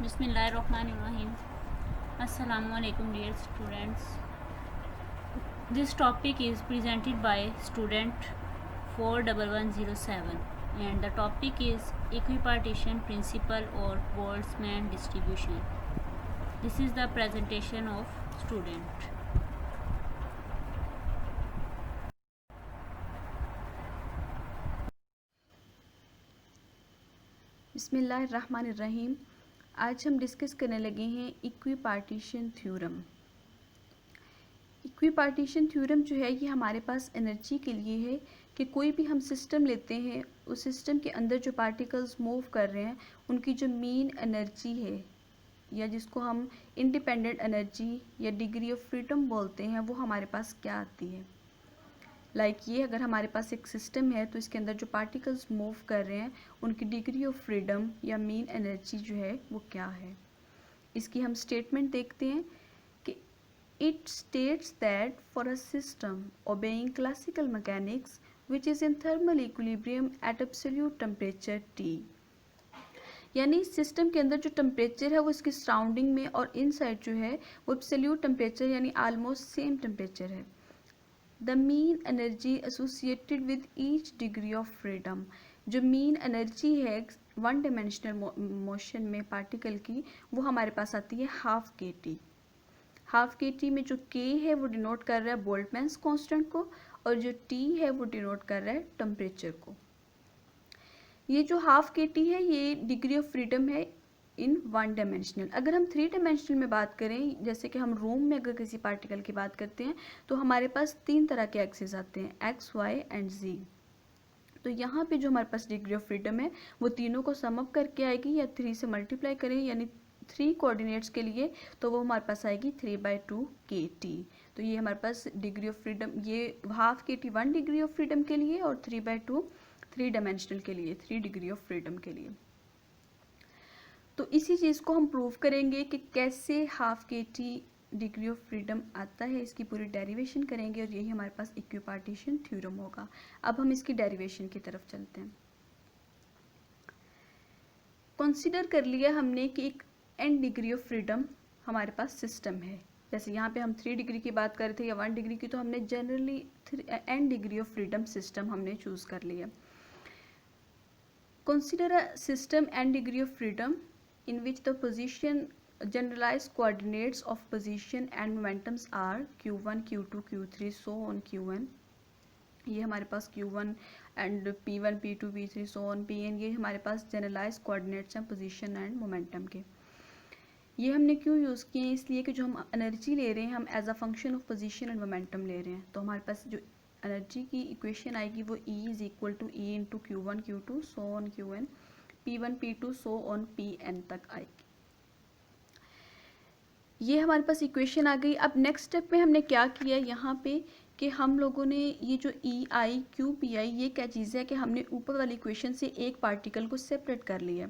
Bismillahirrahmanirrahim. Assalamu alaikum dear students. This topic is presented by student 41107 and the topic is equipartition principle or Boltzmann distribution. This is the presentation of student. बिस्मिल्लाहिर्रहमानिर्रहीम। आज हम discuss करने लगे हैं equipartition theorem. Equipartition theorem जो है ये हमारे पास एनर्जी के लिए है कि कोई भी हम सिस्टम लेते हैं, उस सिस्टम के अंदर जो पार्टिकल्स मूव कर रहे हैं उनकी जो मीन एनर्जी है या जिसको हम इंडिपेंडेंट एनर्जी या डिग्री ऑफ फ्रीडम बोलते हैं वो हमारे पास क्या आती है। ये अगर हमारे पास एक सिस्टम है तो इसके अंदर जो पार्टिकल्स मूव कर रहे हैं उनकी डिग्री ऑफ फ्रीडम या मीन एनर्जी जो है वो क्या है। इसकी हम स्टेटमेंट देखते हैं कि it states that for a system obeying classical mechanics which is in thermal equilibrium at absolute temperature T, यानी सिस्टम के अंदर जो टेम्परेचर है वो इसकी सराउंडिंग में और इनसाइड जो है वो एब्सोल्यूट टेम्परेचर यानी आलमोस्ट सेम टेम्परेचर है। The mean energy associated with each degree of freedom, जो mean energy है वन डायमेंशनल मोशन में पार्टिकल की वो हमारे पास आती है हाफ के टी। हाफ के टी में जो के है वो डिनोट कर रहा है बोल्टमैन्स कांस्टेंट को और जो टी है वो डिनोट कर रहा है टेम्परेचर को। ये जो हाफ के टी है ये डिग्री ऑफ फ्रीडम है इन वन डायमेंशनल। अगर हम थ्री डायमेंशनल में बात करें, जैसे कि हम रूम में अगर किसी पार्टिकल की बात करते हैं तो हमारे पास तीन तरह के एक्सिस आते हैं, एक्स, वाई एंड जी। तो यहाँ पे जो हमारे पास डिग्री ऑफ फ्रीडम है वो तीनों को सम अप करके आएगी या 3 से मल्टीप्लाई करें यानी 3 कोऑर्डिनेट्स के लिए तो वो हमारे पास आएगी 3/2 KT। तो ये हमारे पास डिग्री ऑफ फ्रीडम, ये half KT 1 degree of freedom के लिए और 3/2 3 डायमेंशनल के लिए, 3 डिग्री ऑफ फ्रीडम के लिए। तो इसी चीज़ को हम प्रूव करेंगे कि कैसे half KT degree of freedom आता है, इसकी पूरी डेरिवेशन करेंगे और यही हमारे पास इक्विपार्टीशन थ्योरम होगा। अब हम इसकी डेरिवेशन की तरफ चलते हैं। कंसीडर कर लिया हमने कि एक n डिग्री ऑफ फ्रीडम हमारे पास सिस्टम है। जैसे यहाँ पे हम 3 डिग्री की बात कर रहे थे या 1 डिग्री की, तो हमने generally n degree of freedom system हमने चूज कर लिया। Consider a system n degree of freedom in which the position generalized coordinates of position and momentums are q1 q2 q3 so on qn। ये हमारे पास q1 and p1 p2 p3 so on pn, ये हमारे पास generalise coordinates हैं position and momentum के। ये हमने क्यों use किए हैं, इसलिए कि जो हम एनर्जी ले रहे हैं हम as a function of position and momentum ले रहे हैं। तो हमारे पास जो एनर्जी की इक्वेशन आएगी वो E is equal to E into q1 q2 so on qn, P1 P2 so on Pn तक आएगी। ये हमारे पास इक्वेशन आ गई। अब नेक्स्ट स्टेप में हमने क्या किया यहाँ पे कि हम लोगों ने ये जो EI QPI ये क्या चीज़ है कि हमने ऊपर वाली इक्वेशन से एक पार्टिकल को सेपरेट कर लिया,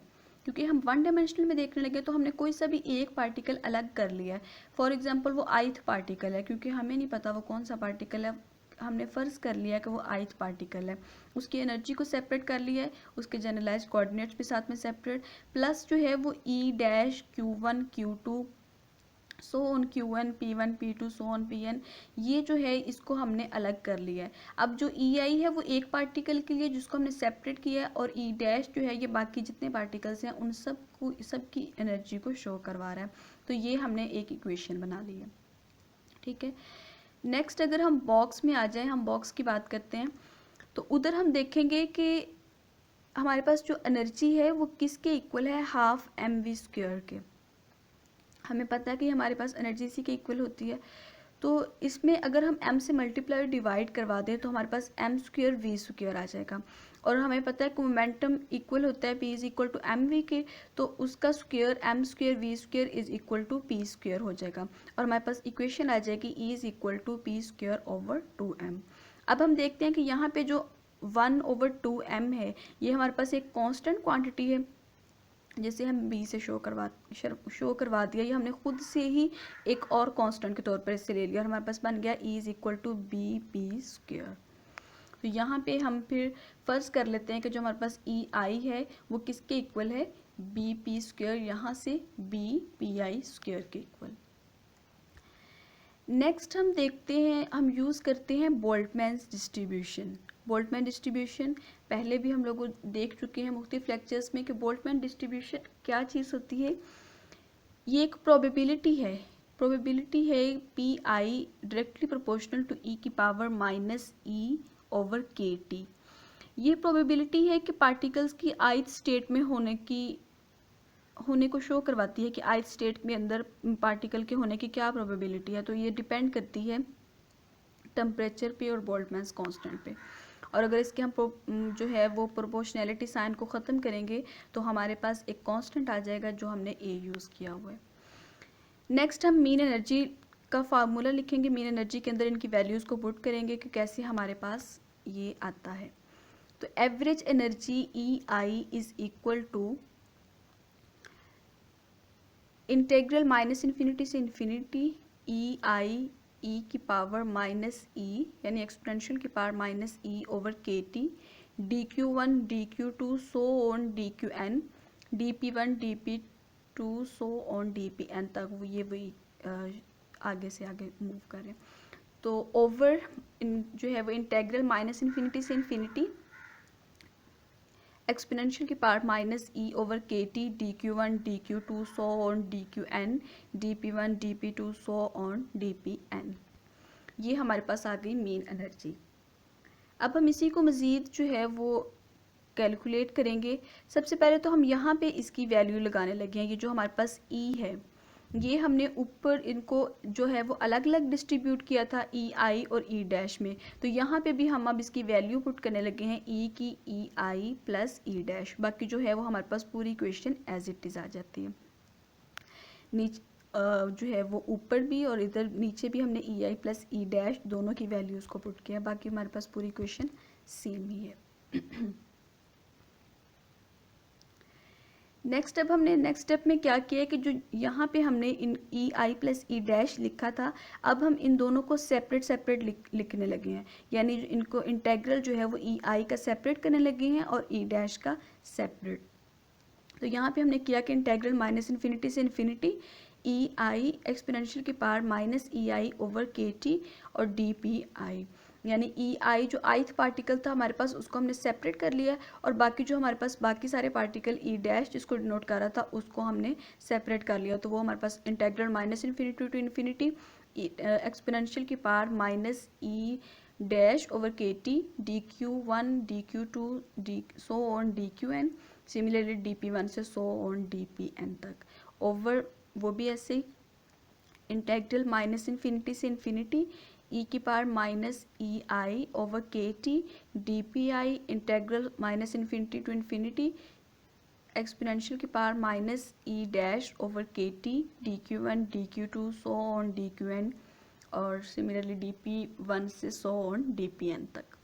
क्योंकि हम वन डायमेंशनल में देखने लगे तो हमने कोई सा भी एक पार्टिकल अलग कर लिया है। फॉर एग्जांपल वो ith पार्टिकल है, क्योंकि हमें नहीं पता वो कौन सा पार्टिकल है, हमने फ़र्ज़ कर लिया कि वो ith पार्टिकल है, उसकी एनर्जी को सेपरेट कर लिया है, उसके जनरलाइज कोऑर्डिनेट्स भी साथ में सेपरेट, प्लस जो है वो E' Q1 Q2 so on Qn P1 P2 so on Pn, ये जो है इसको हमने अलग कर लिया है। अब जो EI है वो एक पार्टिकल के लिए जिसको हमने सेपरेट किया है और E डैश जो है ये बाकी जितने पार्टिकल्स हैं उन सबकी एनर्जी को शो करवा रहा है। तो ये हमने एक इक्वेशन बना ली है, ठीक है। नेक्स्ट अगर हम बॉक्स में आ जाएं, हम बॉक्स की बात करते हैं, तो उधर हम देखेंगे कि हमारे पास जो एनर्जी है वो किसके इक्वल है, हाफ mv² के। हमें पता है कि हमारे पास एनर्जी इसी के इक्वल होती है। तो इसमें अगर हम m से मल्टीप्लाई डिवाइड करवा दें तो हमारे पास m² v² आ जाएगा। और हमें पता है कि मोमेंटम इक्वल होता है p is equal to mv के, तो उसका square m² v² is equal to p² हो जाएगा और हमारे पास इक्वेशन आ जाएगी E is equal to p² over 2m। अब हम देखते हैं कि यहाँ पे जो 1/2m है ये हमारे पास एक कांस्टेंट क्वांटिटी है, जैसे हम b से शो करवा दिया, ये हमने खुद से ही एक और कांस्टेंट के तौर पर इससे ले लिया और हमारे पास बन गया E is equal to bp²। तो यहाँ पे हम फिर फर्ज कर लेते हैं कि जो हमारे पास EI है वो किसके इक्वल है, बी पी स्क्वायर, यहाँ से बी पी आई स्क्वायर के इक्वल। नेक्स्ट हम देखते हैं, हम यूज़ करते हैं बोल्टमैन्स डिस्ट्रीब्यूशन। बोल्टमैन डिस्ट्रीब्यूशन पहले भी हम लोग देख चुके हैं मुख्तलिफ लेक्चर्स में कि बोल्टमैन डिस्ट्रीब्यूशन क्या चीज़ होती है। ये एक प्रोबेबिलिटी है P I directly proportional to E की power minus E over K T. ये प्रोबेबिलिटी है कि पार्टिकल्स की ith स्टेट में होने को शो करवाती है कि ith स्टेट में अंदर पार्टिकल के होने की क्या प्रोबेबिलिटी है। तो ये डिपेंड करती है टेम्परेचर पे और बोल्टमैन्स कांस्टेंट पे। और अगर इसके हम जो है वो प्रोपोर्शनैलिटी साइन को ख़त्म करेंगे तो हमारे पास एक कांस्टेंट आ जाएगा जो हमने ए यूज़ किया हुआ है। नेक्स्ट हम मीन एनर्जी का फार्मूला लिखेंगे। मीन एनर्जी के अंदर इनकी वैल्यूज़ को पुट करेंगे कि कैसे हमारे पास ये आता है। तो average energy E I is equal to integral minus infinity से इन्फिनिटी ई आई ई की पावर माइनस ई यानी एक्सपोनेंशियल की power minus E over K T D Q one D Q two so on D Q N D P one D P two so on D P N तक ये वही आगे से आगे move कर रहे हैं। तो ओवर जो है वो इंटेग्रल माइनस इन्फिनिटी से इन्फिनिटी एक्सपोनेंशियल की power minus E over K T D Q one D Q two so on D Q N D P one D P two so on D P N. ये हमारे पास आ गई mean energy. अब हम इसी को मज़ीद जो है वो कैलकुलेट करेंगे। सबसे पहले तो हम यहाँ पे इसकी वैल्यू लगाने लगे हैं। ये जो हमारे पास ई है ये हमने ऊपर इनको जो है वो अलग अलग डिस्ट्रीब्यूट किया था ई आई और ई डैश में। तो यहाँ पे भी हम अब इसकी वैल्यू पुट करने लगे हैं ई की ई आई प्लस ई डैश। बाकी जो है वो हमारे पास पूरी इक्वेशन एज इट इज़ आ जाती है। नीचे जो है वो ऊपर भी और इधर नीचे भी हमने ई आई प्लस ई डैश दोनों की वैल्यूज़ को पुट किया। बाकी हमारे पास पूरी इक्वेशन सेम ही है। नेक्स्ट अब हमने नेक्स्ट स्टेप में क्या किया कि जो यहाँ पे हमने इन ई आई प्लस ई डैश लिखा था, अब हम इन दोनों को सेपरेट लिखने लगे हैं। यानी इनको इंटेग्रल जो है वो ई आई का सेपरेट करने लगे हैं और ई डैश का सेपरेट। तो यहाँ पे हमने किया कि इंटेग्रल माइनस इन्फिनिटी से इन्फिनिटी ई आई एक्सपोनेंशियल की power minus E I over K T और डी पी आई। यानी ई आई जो ith पार्टिकल था हमारे पास उसको हमने सेपरेट कर लिया और बाकी जो हमारे पास बाकी सारे पार्टिकल ई डैश जिसको डिनोट कर रहा था उसको हमने सेपरेट कर लिया। तो वो हमारे पास integral minus infinity to infinity exponential की power minus E dash over K T D Q one D Q two D so on D Q N, similarly D P one से so on D P N तक over वो भी ऐसे ही integral minus infinity से infinity E की power minus E I over K T D P I integral minus infinity to infinity exponential की power minus E dash over K T D Q one D Q two so on D Q N और similarly D P one से so on D P N तक।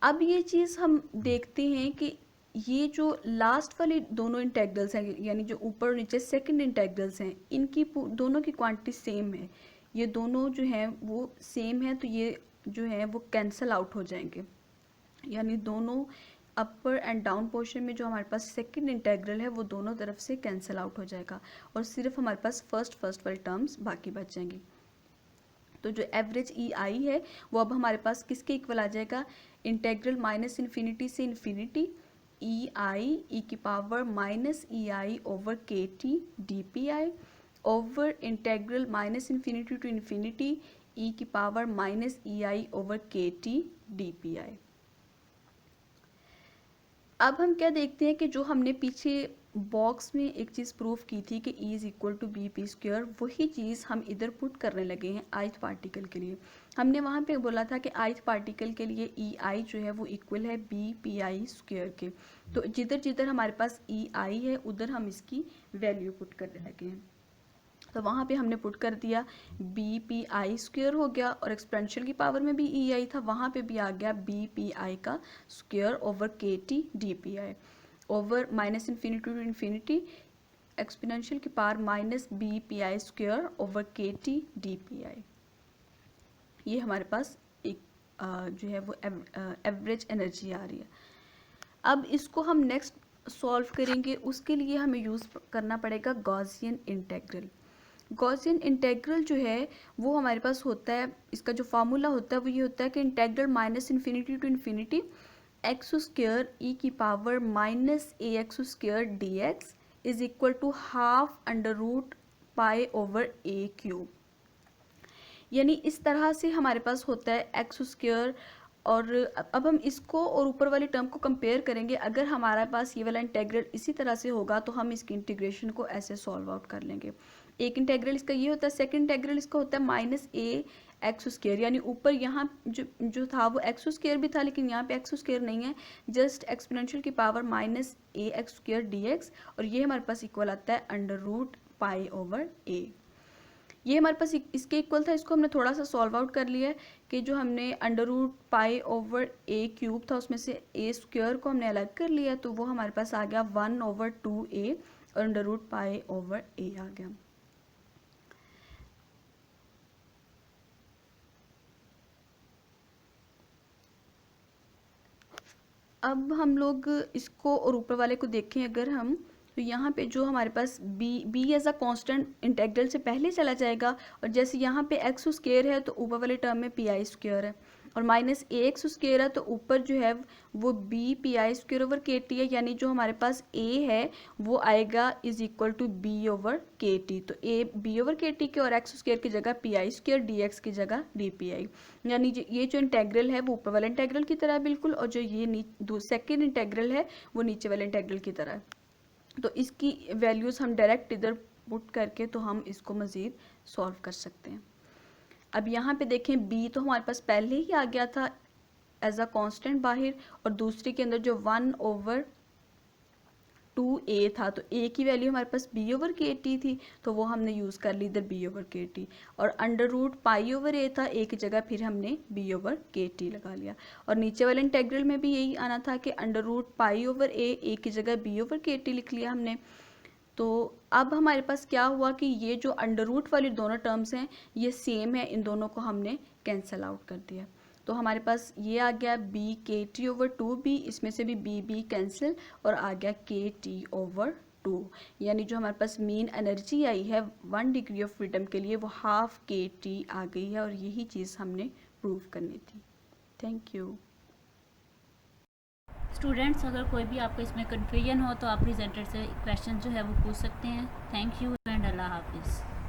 अब ये चीज़ हम देखते हैं कि ये जो लास्ट वाले दोनों इंटेग्रल्स हैं यानी जो ऊपर और नीचे सेकंड इंटेग्रल्स हैं इनकी दोनों की क्वांटिटी सेम है। ये दोनों जो हैं वो सेम है तो ये जो है वो कैंसिल आउट हो जाएंगे। यानी दोनों अपर एंड डाउन पोर्शन में जो हमारे पास सेकंड इंटेग्रल है वो दोनों तरफ से कैंसिल आउट हो जाएगा और सिर्फ हमारे पास फर्स्ट वाली टर्म्स बाकी बच जाएंगी। तो जो एवरेज ई आई है वो अब हमारे पास किसके इक्वल आ जाएगा, इंटेग्रल माइनस इन्फिनिटी से इन्फिनिटी ई आई ई की power minus E I over K T D P I over integral minus infinity to infinity E की power minus E I over K T D P I. अब हम क्या देखते हैं कि जो हमने पीछे बॉक्स में एक चीज़ प्रूफ की थी कि E is equal to B P square, वही चीज़ हम इधर पुट करने लगे हैं ith पार्टिकल के लिए। हमने वहाँ पे बोला था कि ith पार्टिकल के लिए ई आई जो है वो इक्वल है बी पी आई स्क्वायर के। तो जिधर जिधर हमारे पास ई आई है उधर हम इसकी वैल्यू पुट करने लगे हैं। तो वहाँ पे हमने पुट कर दिया बी पी आई स्क्वायर हो गया और एक्सपोनेंशियल की पावर में भी ई आई था, वहाँ पे भी आ गया बी पी आई का square over K T D P I over minus infinity to infinity exponential की power minus B P I square over K T D P I. ये हमारे पास एक जो है वो एवरेज एनर्जी आ रही है। अब इसको हम नेक्स्ट सॉल्व करेंगे उसके लिए हमें यूज़ करना पड़ेगा गॉसियन इंटेग्रल। गॉसियन इंटेग्रल जो है वो हमारे पास होता है, इसका जो फार्मूला होता है वो ये होता है कि integral minus infinity to infinity X square E की power minus A X square D X is equal to half under root pi over A cube. यानी इस तरह से हमारे पास होता है एक्स स्क्वायर। और अब हम इसको और ऊपर वाली टर्म को कंपेयर करेंगे। अगर हमारे पास ये वाला इंटेग्रल इसी तरह से होगा तो हम इसकी इंटीग्रेशन को ऐसे सॉल्व आउट कर लेंगे। एक इंटेग्रल इसका ये होता है, सेकंड इंटेग्रल इसका होता है माइनस ए एक्स स्क्वायर, यानी ऊपर यहाँ जो था वो एक्स स्क्वायर भी था लेकिन यहाँ पे एक्स स्क्वायर नहीं है, जस्ट एक्सपोनेंशियल की power minus A X square D x, और ये हमारे पास इक्वल आता है अंडर रूट पाई ओवर ए। ये हमारे पास इसके इक्वल था, इसको हमने थोड़ा सा सॉल्व आउट कर लिया है कि जो हमने under root pi over A cube था उसमें से ए स्क्वायर को हमने अलग कर लिया, तो वो हमारे पास आ गया 1/2a और अंडर रूट पाई ओवर ए आ गया। अब हम लोग इसको और ऊपर वाले को देखें अगर हम, तो यहाँ पे जो हमारे पास b as a constant integral से पहले चला जाएगा, और जैसे यहाँ पे एक्स स्क्वायर है तो ऊपर वाले टर्म में पी आई स्क्वायर है, और माइनस ए एक्स स्क्वायर है तो ऊपर जो है वो B P I square over K T है, यानी जो हमारे पास a है वो आएगा is equal to B over K T. तो a B over K T के और एक्स स्क्वायर की जगह P I square D X की जगह डी पी आई, यानी ये जो इंटेग्रल है वो ऊपर वाले इंटेग्रल की तरह है बिल्कुल, और जो ये सेकेंड इंटेग्रल है वो नीचे वाले इंटेग्रल की तरह है। तो इसकी वैल्यूज़ हम डायरेक्ट इधर पुट करके तो हम इसको मज़ीद सॉल्व कर सकते हैं। अब यहाँ पे देखें b तो हमारे पास पहले ही आ गया था एज अ कांस्टेंट बाहर, और दूसरे के अंदर जो 1/2a था तो a की वैल्यू हमारे पास b ओवर के टी थी, तो वो हमने यूज़ कर ली इधर b ओवर के टी, और under root pi over a था, a की जगह फिर हमने b ओवर के टी लगा लिया, और नीचे वाले इंटेग्रल में भी यही आना था कि under root pi over a की जगह b ओवर के टी लिख लिया हमने। तो अब हमारे पास क्या हुआ कि ये जो अंडर रूट वाली दोनों टर्म्स हैं ये सेम है, इन दोनों को हमने कैंसिल आउट कर दिया, तो हमारे पास ये आ गया बी के टी ओवर 2b, इसमें से भी बी कैंसिल और आ गया के टी ओवर 2, यानी जो हमारे पास मीन एनर्जी आई है 1 डिग्री ऑफ फ्रीडम के लिए वो हाफ के टी आ गई है, और यही चीज़ हमने प्रूव करनी थी। थैंक यू स्टूडेंट्स, अगर कोई भी आपको इसमें कन्फ्यूजन हो तो आप प्रेजेंटर से क्वेश्चन जो है वो पूछ सकते हैं। थैंक यू एंड अल्लाह हाफिज़।